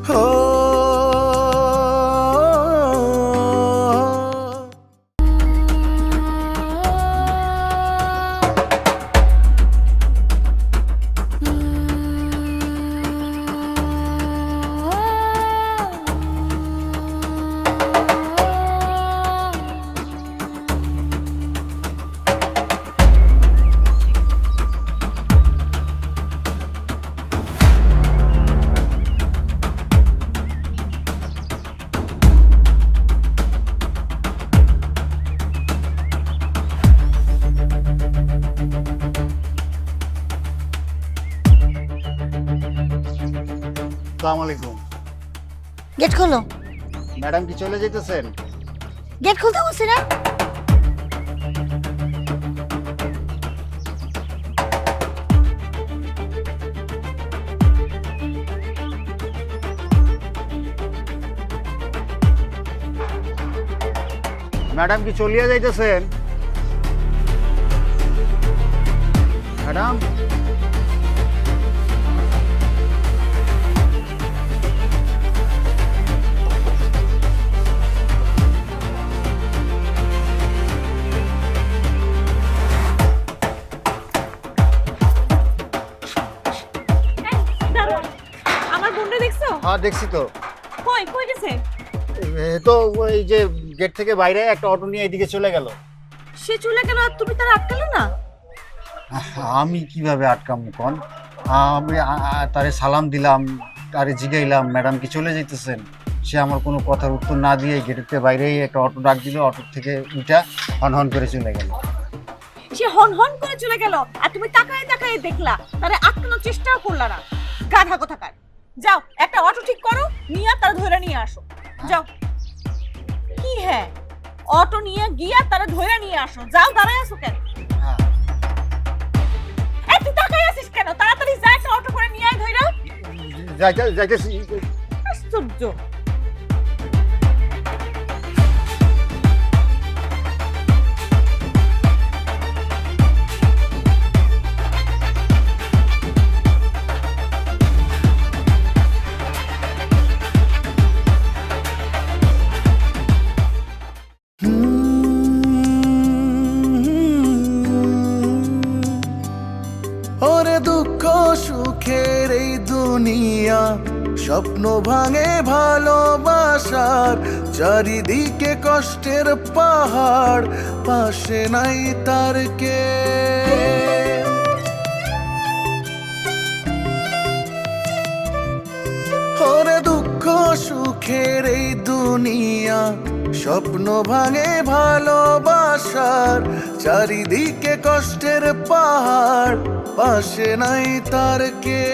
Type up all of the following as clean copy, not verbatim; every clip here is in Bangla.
আসসালামু আলাইকুম। গেট খোলো। ম্যাডাম কি চলে যেতেছেন? গেট খুলতে বলছি না। ম্যাডাম কি চলিয়ে যাইতেছেন? ম্যাডাম আমার বোনটা দেখছো? হ্যাঁ দেখছি তো। কই কই গেছে? তো ওই যে গেট থেকে বাইরে একটা অটো নিয়ে এদিকে চলে গেল। সে চলে গেল আর তুমি তার আটকালে না? আমি কিভাবে আটকাম কোন? আমি তারে সালাম দিলাম, তারে জিগাইলাম ম্যাডাম কি চলে যাইতেছেন। সে আমার কোনো কথার উত্তর না দিয়ে গেটের থেকে বাইরেই একটা অটো ডাক দিল, অটো থেকে উঠা হন হন করে চলে গেল। সে হন হন করে চলে গেল আর তুমি তাকায় তাকায় দেখলা, তারে আটকানোর চেষ্টাও করলা না। গাধা কোথাকার। যাও একটা অটো ঠিক করো, নিয়ে তারা ধরে নিয়ে আসো। যাও। কি হ্যাঁ, অটো নিয়ে গিয়া তারা ধরে নিয়ে আসো। যাও, দাঁড়ায় আসো কেন? এই তুই তাকায় আছিস কেন? তাড়াতাড়ি যা, একটা অটো করে নিয়ে আয় ধইরা। যাইতেছি। আশ্চর্য। ওরে দুঃখ সুখের এই দুনিয়া, স্বপ্ন ভাঙে ভালোবাসার, চারিদিকে কষ্টের পাহাড়, পাশে নাই তার কে। ওরে দুঃখ সুখের এই দুনিয়া, স্বপ্ন ভাঙে ভালোবাসার, চারিদিকে কষ্টের পাহাড়, পাশে নাই তার কে।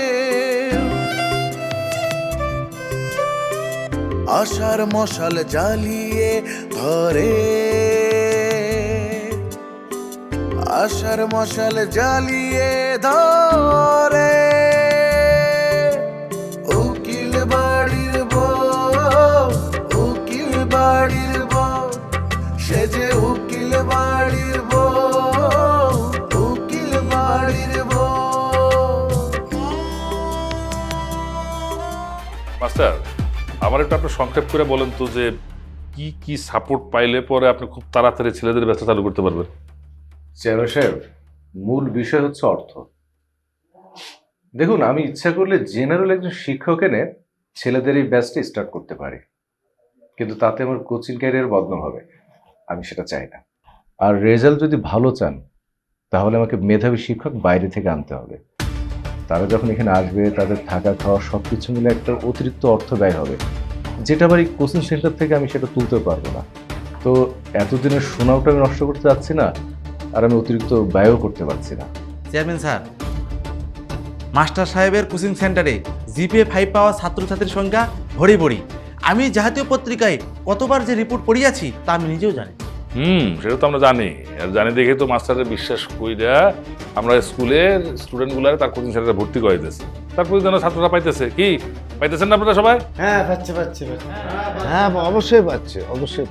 আশার মশাল জ্বালিয়ে ধরে, আশার মশাল জ্বালিয়ে ধরে, উকিল বাড়ির বউ, উকিল বাড়ির বউ, সে যে উকিল বাড়ির বউ, উকিল বাড়ির বউ। মাস্টার, আমার একটু আপনি সংক্ষেপ করে বলেন তো যে কি কি সাপোর্ট পাইলে পরে আপনি খুব তাড়াতাড়ি ছেলেদের ব্যবসা চালু করতে পারবেন? চেয়ারম্যান সাহেব, মূল বিষয় হচ্ছে অর্থ। দেখুন, আমি ইচ্ছা করলে জেনারেল একজন শিক্ষক এনে ছেলেদের এই ব্যাচটা স্টার্ট করতে পারি, কিন্তু তাতে আমার কোচিং ক্যারিয়ার বদনাম হবে। আমি সেটা চাই না। আর রেজাল্ট যদি ভালো চান তাহলে আমাকে মেধাবী শিক্ষক বাইরে থেকে আনতে হবে। তারা যখন এখানে আসবে তাদের থাকা খাওয়া সব কিছু মিলে একটা অতিরিক্ত অর্থ ব্যয় হবে, যেটা আবার এই কোচিং সেন্টার থেকে আমি সেটা তুলতে পারবো না। তো এতদিনের সুনামটা আমি নষ্ট করতে যাচ্ছি না, আর আমি অতিরিক্ত ব্যয়ও করতে পারছি না। চেয়ারম্যান স্যার, মাস্টার সাহেবের কোচিং সেন্টারে জিপিএ 5 পাওয়া ছাত্রছাত্রীর সংখ্যা ভরি ভরি। আমি জাতীয় পত্রিকায় কতবার যে রিপোর্ট পড়িয়াছি তা আমি নিজেও জানি। সেটা তো আমরা জানি, আর জানি দেখে তো মাস্টারের বিশ্বাস কইরা আমরা স্কুলের স্টুডেন্টগুলার তার কোচিং সেন্টারে ভর্তি করাইতেছি। তারপরে যেন ছাত্ররা পাইতেছে। কি পাইতেছেন না আপনারা সবাই? হ্যাঁ পাচ্ছে। হ্যাঁ অবশ্যই পাচ্ছে, অবশ্যই।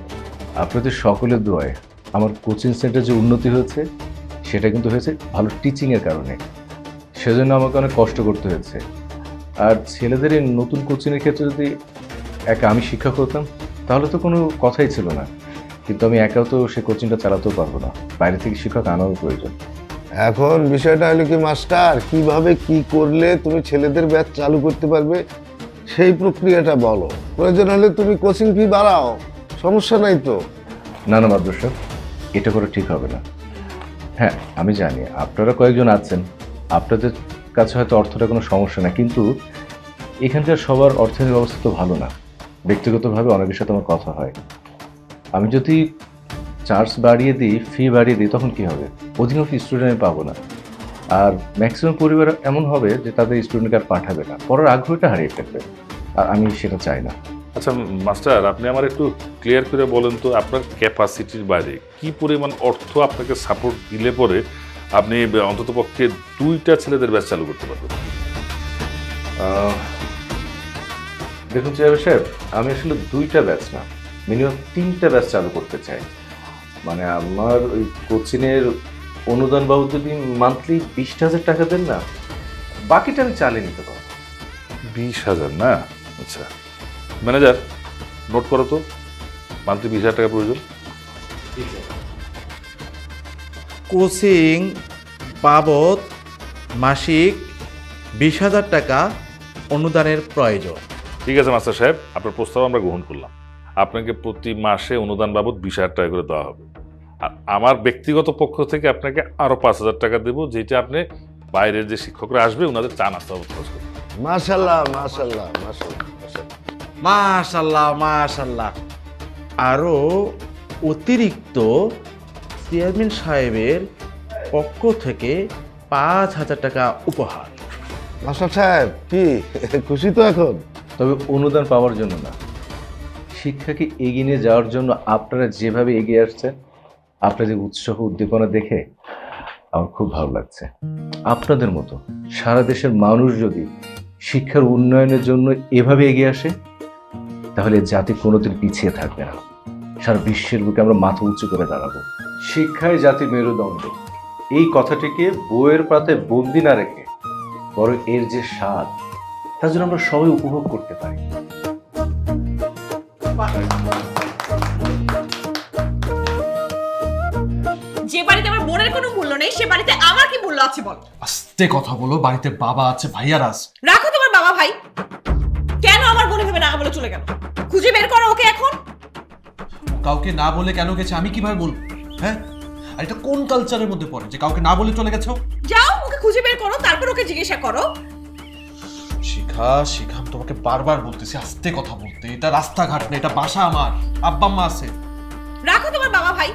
আপনাদের সকলের দোয়ায় আমার কোচিং সেন্টার যে উন্নতি হয়েছে সেটা কিন্তু হয়েছে ভালো টিচিংয়ের কারণে। সেজন্য আমাকে অনেক কষ্ট করতে হয়েছে। আর ছেলেদের এই নতুন কোচিংয়ের ক্ষেত্রে যদি একা আমি শিক্ষক হতাম তাহলে তো কোনো কথাই ছিল না, কিন্তু আমি একাও তো সে কোচিংটা চালাতেও পারবো না, বাইরে থেকে শিক্ষক আনারও প্রয়োজন। এখন বিষয়টা হলো কি মাস্টার, কিভাবে কি করলে তুমি ছেলেদের ব্যাচ চালু করতে পারবে সেই প্রক্রিয়াটা বলো। প্রয়োজন হলে তুমি কোচিং ফি বাড়াও, সমস্যা নাই তো। না না মাদ্রাসা, এটা করে ঠিক হবে না। হ্যাঁ আমি জানি আপনারা কয়েকজন আছেন, আপনাদের কাছে হয়তো অর্থটা কোনো সমস্যা না, কিন্তু এখানকার সবার অর্থের অবস্থা তো ভালো না। ব্যক্তিগতভাবে অনেকের সাথে আমার কথা হয়, আমি যদি চার্জ বাড়িয়ে দিই, ফি বাড়িয়ে দিই, তখন কি হবে? অধিকাংশ স্টুডেন্ট আমি পাবো না, আর ম্যাক্সিমাম পরিবার এমন হবে যে তাদের স্টুডেন্টকে আর পাঠাবে না, পড়ার আগ্রহটা হারিয়ে ফেলবে, আর আমি সেটা চাই না। আচ্ছা মাস্টার, আপনি আমার একটু ক্লিয়ার করে বলেন তো, আপনার ক্যাপাসিটির বাইরে কি পরিমাণ অর্থ আপনাকে সাপোর্ট দিলে পরে আপনি অন্ততপক্ষে 2টা ছেলেদের ব্যাচ চালু করতে পারবেন? দেখুন চেয়ারম্যান সাহেব, আমি আসলে 2টা ব্যাচ না, মিনিমাম 3টা ব্যাচ চালু করতে চাই। মানে আমার ওই কোচিংয়ের অনুদান বাবদ যদি মান্থলি 20,000 টাকা দেন না, বাকিটা আমি চালিয়ে নিতে পারবো। 20,000 না? আচ্ছা ম্যানেজার, নোট করো তো, মান্থলি 20,000 টাকা প্রয়োজন। কোচিং বাবদ মাসিক 20,000 টাকা অনুদানের প্রয়োজন। ঠিক আছে মাস্টার সাহেব, আপনার প্রস্তাব আমরা গ্রহণ করলাম। আপনাকে প্রতি মাসে অনুদান বাবদ 20,000 টাকা করে দেওয়া হবে, আর আমার ব্যক্তিগত পক্ষ থেকে আপনাকে আরো 5,000 টাকা দেবো, যেটা আপনি বাইরের যে শিক্ষকরা আসবে ওনাদের চা নাস্তা বাবদ খরচ করবেন। মাশাল্লাহ মাশাল্লাহ মাশাল্লাহ মাশাল্লাহ। মাশাল্লাহ মাশাল্লাহ। আরও অতিরিক্ত চেয়ারম্যান সাহেবের পক্ষ থেকে 5,000 টাকা উপহার। মাস্টার সাহেব কি খুশি তো এখন? তবে অনুদান পাওয়ার জন্য না, শিক্ষাকে এগিয়ে নিয়ে যাওয়ার জন্য আপনারা যেভাবে এগিয়ে আসছেন, আপনাদের উৎসাহ উদ্দীপনা দেখে আমার খুব ভালো লাগছে। আপনাদের মতো সারা দেশের মানুষ যদি শিক্ষার উন্নয়নের জন্য এভাবে এগিয়ে আসে, তাহলে জাতি কোনোদিন পিছিয়ে থাকবে না, সারা বিশ্বের বুকে আমরা মাথা উঁচু করে দাঁড়াবো। শিক্ষায় জাতির মেরুদণ্ড, এই কথাটিকে বইয়ের পাতায় বন্দি না রেখে বরং এর যে স্বাদ, তার জন্য আমরা সবাই উপভোগ করতে পারি। যে বাড়িতে আমার বোনের কোনো মূল্য নেই, সে বাড়িতে আমার কি মূল্য আছে বল? আস্তে কথা বলো, বাড়িতে বাবা আছে, ভাইয়ারা আছে। রাখো তোমার বাবা ভাই, কেন আমার বোনে ভেবে না বলে চলে গেল? খুঁজে বের করো ওকে এখন। কাউকে না বলে কেন গেছে আমি কিভাবে বলবো? হ্যাঁ, আর এটা কোন কালচারের মধ্যে পড়ে যে কাউকে না বলে চলে গেছো? যাও ওকে খুঁজে বের করো, তারপর ওকে জিজ্ঞাসা করো। শিখা শিখা, আমি তোমাকে বারবার বলতেছি আস্তে কথা বলতে। এটা রাস্তাঘাট না, এটা বাসা আমার, আব্বা আম্মা আছে। রাখো তোমার বাবা ভাই,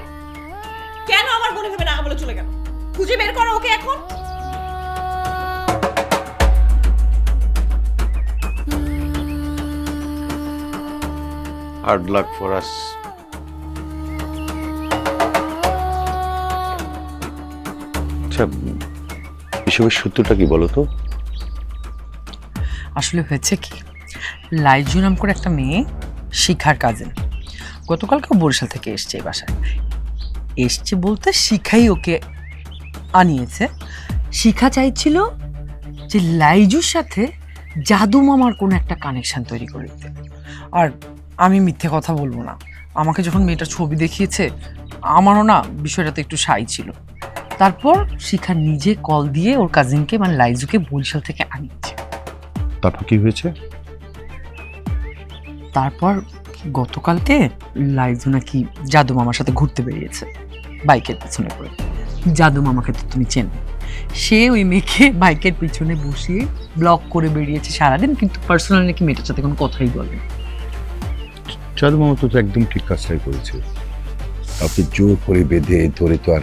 কেন আমার বোনে ভেবে না বলে চলে গেল? খুঁজে বের করো ওকে এখন। Hard luck for us. আচ্ছা, এসবের সত্যটা কি বলো তো? আসলে হয়েছে কি, লাইজু নাম করে একটা মেয়ে, শিখার কাজিন, গতকালকে বরিশাল থেকে এসছে এই বাসায়। এসছে বলতে শিখাই ওকে আনিয়েছে। শিখা চাইছিল যে লাইজুর সাথে জাদু মামার কোনো একটা কানেকশন তৈরি করে দিতে। আর আমি মিথ্যে কথা বলবো না, আমাকে যখন মেয়েটার ছবি দেখিয়েছে আমারও না বিষয়টাতে একটু সাই ছিল। তারপর শিখা নিজে কল দিয়ে ওর কাজিনকে মানে লাইজুকে বরিশাল থেকে আনিয়েছে। তারপর কি হয়েছে? তারপর গতকালকে লাইজু নাকি জাদু মামার সাথে ঘুরতে বেরিয়েছে বাইকের পিছনে করে। জাদু মামাকে তো তুমি চেনো, সে ওই মেয়েকে বাইকের পিছনে বসিয়ে ব্লক করে বেরিয়েছে সারাদিন, কিন্তু পার্সোনালি নাকি মেয়েটার সাথে কোনো কথাই বলে। জাদু মামা তো একদম ঠিক কাজটাই করেছে। কাউকে জোর করে বেঁধে ধরে তো আর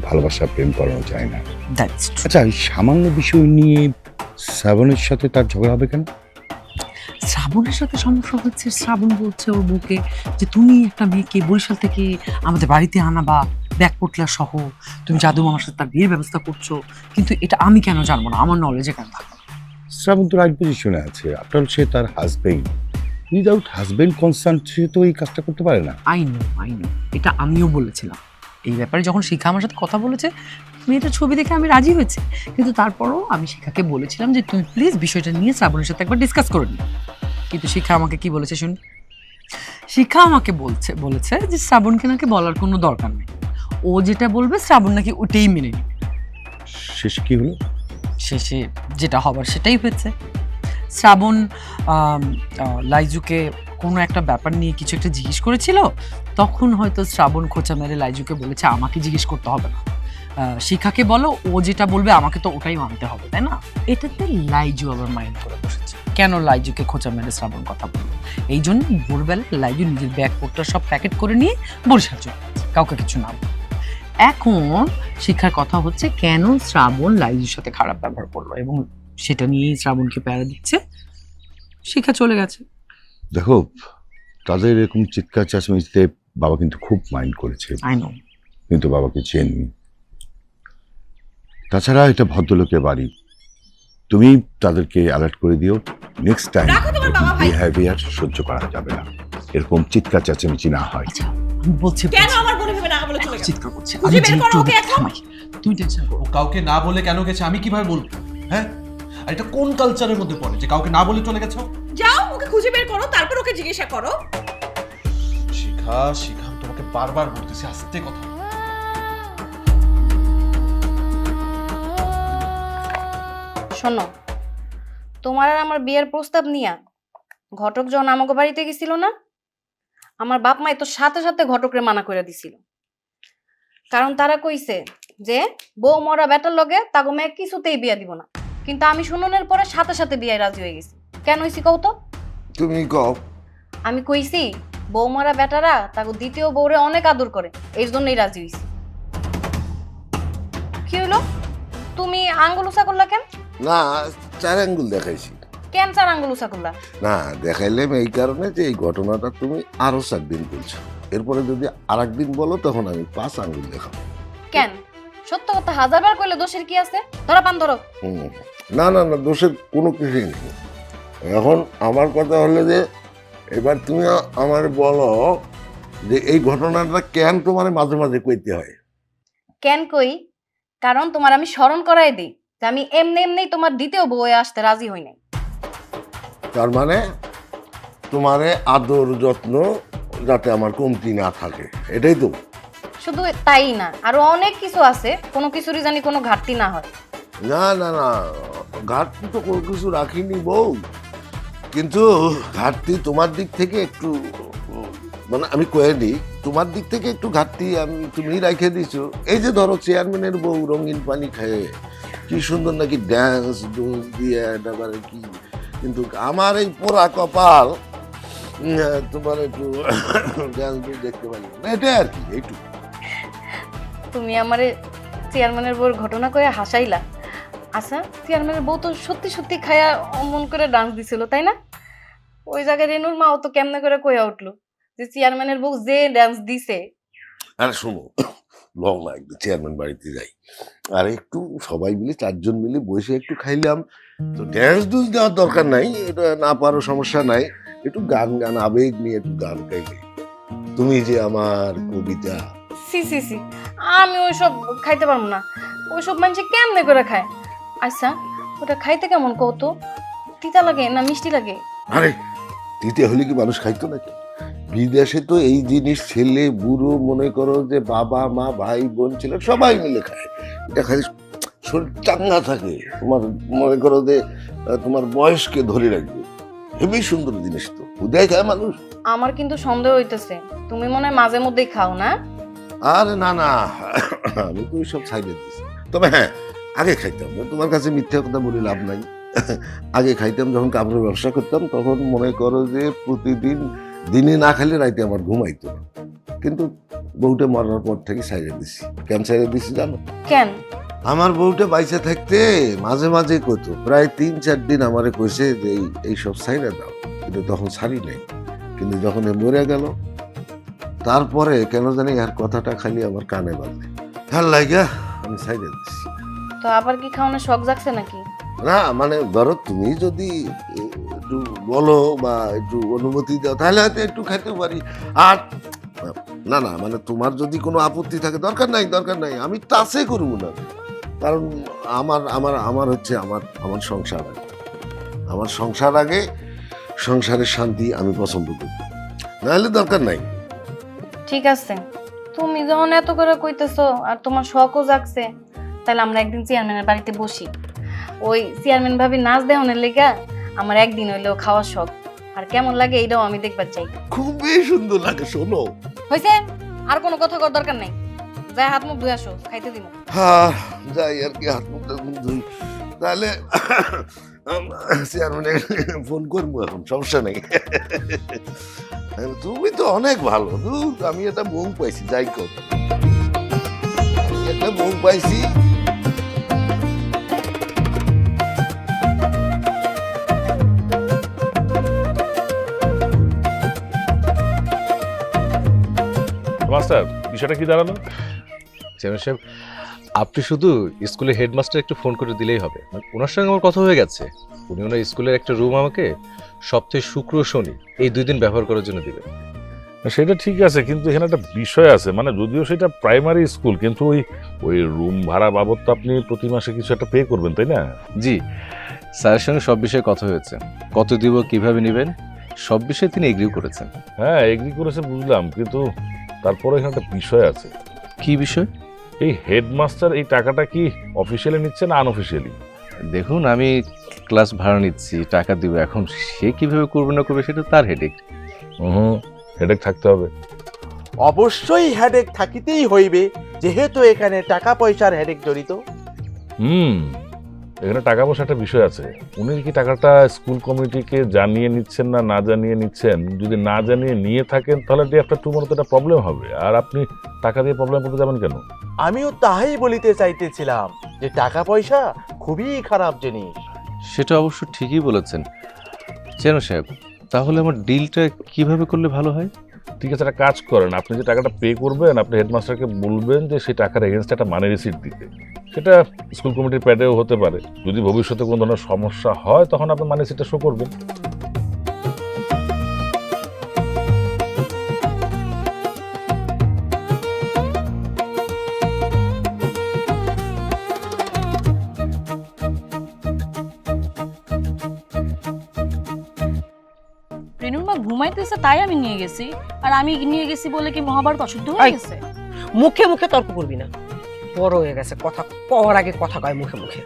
ভালোবাসা প্রেম করানো যায় না। That's true. আচ্ছা, এই সামান্য বিষয় নিয়ে শ্রাবণের সাথে তার ঝগড়া হবে কেন? শ্রাবণের সাথে সমস্যা হচ্ছে, শ্রাবণ বলছে ওর বউকে যে তুমি একটা মেয়েকে বরিশাল থেকে আমাদের বাড়িতে আনাবা ব্যাগ পোটলা সহ, তুমি জাদু মামার সাথে তার বিয়ের ব্যবস্থা করছো, কিন্তু এটা আমি কেন জানবো না, আমার নলেজে কেন থাকবে? শ্রাবণ তো রাইট পজিশনে আছে, আফটার অল সে তার হাজবেন্ড। উইদাউট হাজবেন্ড কনসার্ট সে তো এই কাজটা করতে পারে না। আই নো, এটা আমিও বলেছিলাম। এই ব্যাপারে যখন শিখা আমার সাথে কথা বলেছে মেয়েটার ছবি দেখে আমি রাজি হয়েছি, কিন্তু তারপরও আমি শিখাকে বলেছিলাম যে তুমি প্লিজ বিষয়টা নিয়ে শ্রাবণের সাথে একবার ডিসকাস করে নিও। কিন্তু শিখা আমাকে কি বলেছে শুন, শিখা আমাকে বলেছে যে শ্রাবণকে নাকি বলার কোনো দরকার নেই, ও যেটা বলবে শ্রাবণ নাকি ওটাই মেনে নেবে। শেষে কি হলো? শেষে যেটা হবার সেটাই হয়েছে। শ্রাবণ লাইজুকে কোনো একটা ব্যাপার নিয়ে কিছু একটা জিজ্ঞেস করেছিল, তখন হয়তো শ্রাবণ খোঁচা মেরে লাইজুকে বলেছে আমাকে জিজ্ঞেস করতে হবে না, শিখাকে বলো, ও যেটা বলবে আমাকে তো ওটাই মানতে হবে, তাই না? এটাতে লাইজু আবার মাইন্ড করে বসেছে, কেন লাইজুকে খোঁচা মেরে শ্রাবণ কথা বললো। এই জন্য ভোরবেলা লাইজু নিজের ব্যাগপত্র সব প্যাকেট করে নিয়ে বরিশাল চলে গেছে, কাউকে কিছু না বলে। এখন শিক্ষার কথা হচ্ছে কেন শ্রাবণ লাইজুর সাথে খারাপ ব্যবহার করলো, এবং সেটা নিয়েই শ্রাবণকে প্যারা দিচ্ছে। শিক্ষা চলে গেছে। দেখো, তাদের এরকম চিৎকার চেঁচামেচিতে বাবা কিন্তু খুব মাইন্ড করেছে, আই নো, কিন্তু বাবাকে চেননি। তাছাড়া এটা ভদ্রলোকের বাড়ি, তুমি তাদেরকে অ্যালার্ট করে দিও, নেক্সট টাইম রাখো তোমার বাবা ভাই। বিহেভিয়ার সহ্য করা যাবে না, এরকম চিৎকার চেঁচামেচি না হয়। আচ্ছা আমি বলছি কেন আমার বোন ভেবে না বলে চলে গেল? চিৎকার করছে, খুঁজে আমি বের যে করো একটু ওকে ওদের এখন। থামাই, তুমি টেনশন করো। ও কাউকে না বলে কেন গেছে আমি কিভাবে বলবো? হ্যাঁ, আর এটা কোন কালচারের মধ্যে পড়ে যে কাউকে না বলে চলে গেছো? যাও ওকে খুঁজে বের করো, তারপর ওকে জিজ্ঞাসা করো। শিখা, শিখা, আমি তোমাকে বারবার বলতেছি আস্তে কথা। শোনো, তোমার আর আমার বিয়ের প্রস্তাব নিয়া ঘটক যখন আমাকে বাড়িতে গেছিল না, আমার বাপ মাই তো সাথে সাথে ঘটকরে মানা করে দিছিল। কারণ তারা কইছে যে বউ মরা বেটার লগে তাগো মেয়ে কিছুতেই বিয়া দিব না। কিন্তু আমি শুনুনের পরে সাথে সাথে বিয়ে রাজি হয়ে গেছি। কেন হইছি কও তো? তুমি কও। আমি কইছি বউ মরা বেটারা তাগো দ্বিতীয় বউরে অনেক আদর করে, এর জন্যই রাজি হইছি। কি হলো, তুমি আঙ্গুল উঁচা করলা কেন? না, 4 আঙ্গুল দেখাইছি। কেন 4 আঙ্গুল উঁচা করলা? না, দেখাইলাম এই কারণে যে এই ঘটনাটা তুমি আরো 4 দিন বলছো, এরপরে যদি আরেকদিন বলো তখন আমি 5 আঙ্গুল দেখাবো। কেন? সত্য কথা 1000বার কইলে দোষের কি আছে? ধরো পান ধরো। না না না, দোষের কোনো কিছুই নেই। এখন আমার কথা হলো যে এবার তুমি আমার বলো যে এই ঘটনাটা কেন তোমার মাঝে মাঝে কইতে হয়? কেন কই? কারণ তোমার আমি স্মরণ করাই দিই যে আমি এমনি এমনি তোমার দ্বিতীয় বউয়ে আসতে রাজি হই নাই। তার মানে তোমারে আদর যত্ন যাতে আমার কমতি না থাকে, এটাই তো? শুধু তাই না, আরো অনেক কিছু আছে, কোনো কিছুরই জানি কোনো ঘাটতি না হয়। না না না, ঘাটতি তো কোনো কিছু রাখিনি বউ, কিন্তু ঘাটতি তোমার দিক থেকে একটু, মানে আমি কয়ে দিই তোমার দিক থেকে একটু ঘাটতি তুমি রেখে দিছো। এই যে ধরো চেয়ারম্যানের বউ রঙিন পানি খায়, কি সুন্দর নাকি ড্যান্স ডুন্স দিয়ে একেবারে কি, কিন্তু আমার এই পোড়া কপাল তোমার একটু ড্যান্স ডুন্স দেখতে পারি না, এটাই আর কি, এইটুকু। তুমি আমারে চেয়ারম্যানের বউর ঘটনা কয়ে হাসাইলা। আচ্ছা, চেয়ারম্যানের বউ তো সত্যি সত্যি খায়া অমন করে ডান্স দিছিল, তাই না? ওই জায়গায় রেনুর মাও তো কেমনে করে কইয়া উঠলো যে চেয়ারম্যানের বউ যে ডান্স দিছে। আরে শোনো, লং না, একটু চেয়ারম্যান বাড়িতে যাই, আর একটু সবাই মিলে 4 জন মিলে বসে একটু খাইলাম, তো ড্যান্স ডুন্স দেওয়ার দরকার নাই, এটা না পারো সমস্যা নাই, একটু গান গান আবেগ নিয়ে একটু গান গাইলে। তুমি যে আমার কবিতা। সি সি সি, আমি ওইসব খাইতে পারবো না। ওইসব মানুষে কেমনে করে খায়? আচ্ছা, ওটা খাইতে কেমন কত? তিতা লাগে না মিষ্টি লাগে? আরে দিতে হলে কি মানুষ খাইতো নাকি? বিদেশে তো এই জিনিস ছেলে বুড়ো মনে করো যে বাবা মা ভাই বোন ছেলে সবাই মিলে খায়, এটা খালি শরীর চাঙ্গা থাকে, তোমার মনে করো যে তোমার বয়সকে ধরে রাখবে, হেবি সুন্দর জিনিস তো, উদয় খায় মানুষ। আমার কিন্তু সন্দেহ হইতেছে তুমি মনে হয় মাঝে মধ্যেই খাও না? আরে না না, আমি তো ওইসব সাইডে দিচ্ছি, তবে হ্যাঁ আগে খাইতাম না, তোমার কাছে মিথ্যা কথা বলে লাভ নাই। আগে খাইতাম যখন কাপড়ের ব্যবসা করতাম, তখন মনে করো যে প্রতিদিন দিনে না খেলে রাইতে আমার ঘুমাইতো না, কিন্তু বউটা মরার পর থেকে সাইডে দিছি। কেন সাইডে দিছি জানো? কেন? আমার বউটা বাইসে থাকতে মাঝে মাঝে কইতো, প্রায় 3-4 দিন আমারে কইছে যে এই সব সাইডে দাও, কিন্তু তখন ছাড়ি নাই। কিন্তু যখন মরে গেল তারপরে কেন জানি আর কথাটা খালি আমার কানে বাজে, ভাল লাগা আমি সাইডে দিছি। তো আবার কি খাওয়ানোর শখ জাগছে নাকি? না মানে ধরো তুমি যদি একটু বলো বা একটু অনুমতি দাও তাহলে হয়তো একটু খাইতে পারি। আর না না মানে তোমার যদি কোনো আপত্তি থাকে, দরকার নাই, আমি টাচে করবো না। কারণ আমার আমার আমার হচ্ছে আমার সংসার আগে, আমার সংসার আগে, সংসারের শান্তি আমি পছন্দ করি, নাহলে দরকার নাই। ঠিক আছে, তুমি যখন এত করে কইতেছো আর তোমার শখও জাগছে, তাহলে আমরা একদিন চেয়ারম্যানের বাড়িতে বসি। ওই চেয়ারম্যান ভাবি নাচ দেওয়ানের লেগা আমার একদিন হইলেও খাওয়ার শখ, আর কেমন লাগে এইটাও আমি দেখবার চাই। খুবই সুন্দর লাগে। শোনো, হয়েছে, আর কোনো কথা করার দরকার নাই। যাই হাত মুখ ধুয়ে আসো, খাইতে দিব। হ্যাঁ যাই আর কি, হাত মুখটা ধুই। তাহলে চেয়ারম্যানে ফোন করবো এখন, সমস্যা নেই। তুমি তো অনেক ভালো, আমি একটা বউ পাইছি, যাই কর, একটা বউ পাইছি। মাস্টার, বিষয়টা কি দাঁড়ালো? চেয়ারম্যান সাহেব, আপনি শুধু স্কুলের হেডমাস্টার একটু ফোন করে দিলেই হবে। ওনার সঙ্গে আমার কথা হয়ে গেছে, উনি ওনার স্কুলের একটা রুম আমাকে সপ্তাহে শুক্র শনি এই 2 দিন ব্যবহার করার জন্য দিবেন। সেটা ঠিক আছে, কিন্তু এখানে একটা বিষয় আছে, মানে যদিও সেটা প্রাইমারি স্কুল, কিন্তু ওই রুম ভাড়া বাবদ তো আপনি প্রতি মাসে কিছু একটা পে করবেন, তাই না? জি, স্যারের সঙ্গে সব বিষয়ে কথা হয়েছে, কত দিব, কিভাবে নেবেন, সব বিষয়ে তিনি এগ্রিও করেছেন। হ্যাঁ, এগ্রি করেছে বুঝলাম, কিন্তু তারপরে এখানে একটা বিষয় আছে। কি বিষয়? এই হেডমাস্টার এই টাকাটা কি অফিসিয়ালি নিচ্ছে না আনঅফিসিয়ালি? দেখুন, আমি ক্লাস ভাড়া নিচ্ছি, টাকা দিব, এখন সে কিভাবে করবে না করবে সেটা তার হেডেক। হেডেক থাকতে হবে। অবশ্যই হেডেক থাকিতেই হইবে, যেহেতু এখানে টাকা পয়সার হেডেক জড়িত। এখানে টাকা পয়সা একটা বিষয় আছে। উনি কি টাকাটা স্কুল কমিটিকে জানিয়ে নিচ্ছেন না না জানিয়ে নিচ্ছেন? যদি না জানিয়ে নিয়ে থাকেন তাহলে ডে আফটার টুমরো তো একটা প্রবলেম হবে, আর আপনি টাকা দিয়ে প্রবলেম করতে যাবেন কেন? আমিও তাহাই বলিতে চাইতেছিলাম যে টাকা পয়সা খুবই খারাপ জিনিস। সেটা অবশ্য ঠিকই বলেছেন চেয়ারম্যান সাহেব, তাহলে আমার ডিলটা কিভাবে করলে ভালো হয়? ঠিক আছে, একটা কাজ করেন, আপনি যে টাকাটা পে করবেন আপনি হেডমাস্টারকে বলবেন যে সেই টাকার এগেনস্টে একটা মানি রিসিট দিতে। সেটা স্কুল কমিটির প্যাডেও হতে পারে। যদি ভবিষ্যতে কোনো ধরনের সমস্যা হয় তখন আপনি মানি রিসিটটা শো করবেন। রেনুর মা ঘুমাইতেছে তাই আমি নিয়ে গেছি, আর আমি নিয়ে গেছি বলে কি মহাভারত অশুদ্ধ হয়ে গেছে? মুখে মুখে তর্ক করবি না, বড় হয়ে গেছে, কথা কওয়ার আগে কথা কয় মুখে মুখে।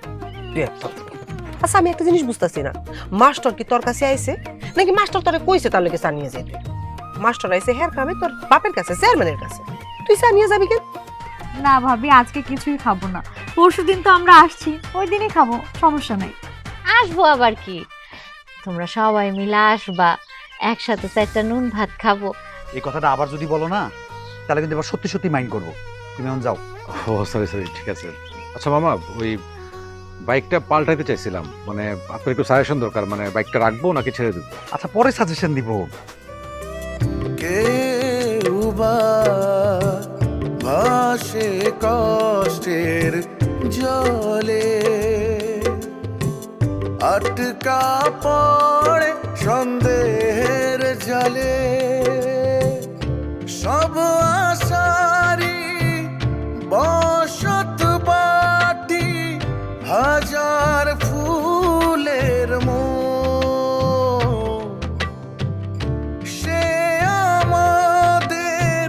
তুই এক তর্ক। আচ্ছা, আমি একটা জিনিস বুঝতেছি না, মাস্টার কি তোর কাছে আইছে নাকি মাস্টার তোরে কইছে তার লগে চা নিয়ে যেতে? মাস্টার আইছে হের কামে তোর বাপের কাছে, চেয়ারম্যানের কাছে, তুই চা নিয়ে যাবি কেন? না ভাবি, আজকে কিছুই খাবো না, পরশুদিন তো আমরা আসছি, ওই দিনই খাবো, সমস্যা নাই। আসবো আবার কি, তোমরা সবাই মিলে আসবা, একসাথে 4টা নুন ভাত খাবো। এই কথাটা আবার যদি বলো না তাহলে কিন্তু এবার সত্যি সত্যি মাইন্ড করবো। তুমি এখন যাও। ও সরি, ঠিক আছে। আচ্ছা মামা, ওই বাইকটা পাল্টাইতে চাইছিলাম, মানে আপনার একটু সাজেশন দরকার, মানে বাইকটা রাখবো নাকি ছেড়ে দেবো? আচ্ছা, পরে সাজেশন দিব। কেউ বা ভাসে কষ্টের জলে, আটকা পড়ে সন্দেহের জলে, সব আশারি বসত বাটি, হাজার ফুলের মন, সে আমাদের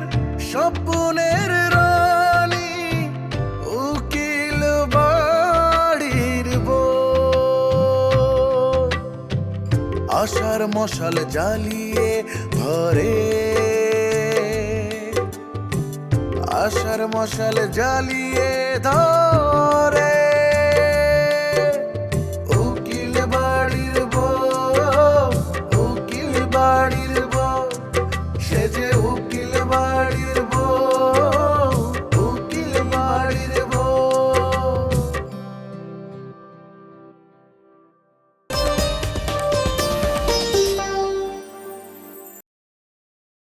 স্বপ্নের রানী, উকিল বাড়ির বউ, আশার মশাল জ্বালিয়ে ধরে, আশার মশাল জ্বালিয়ে ধরে।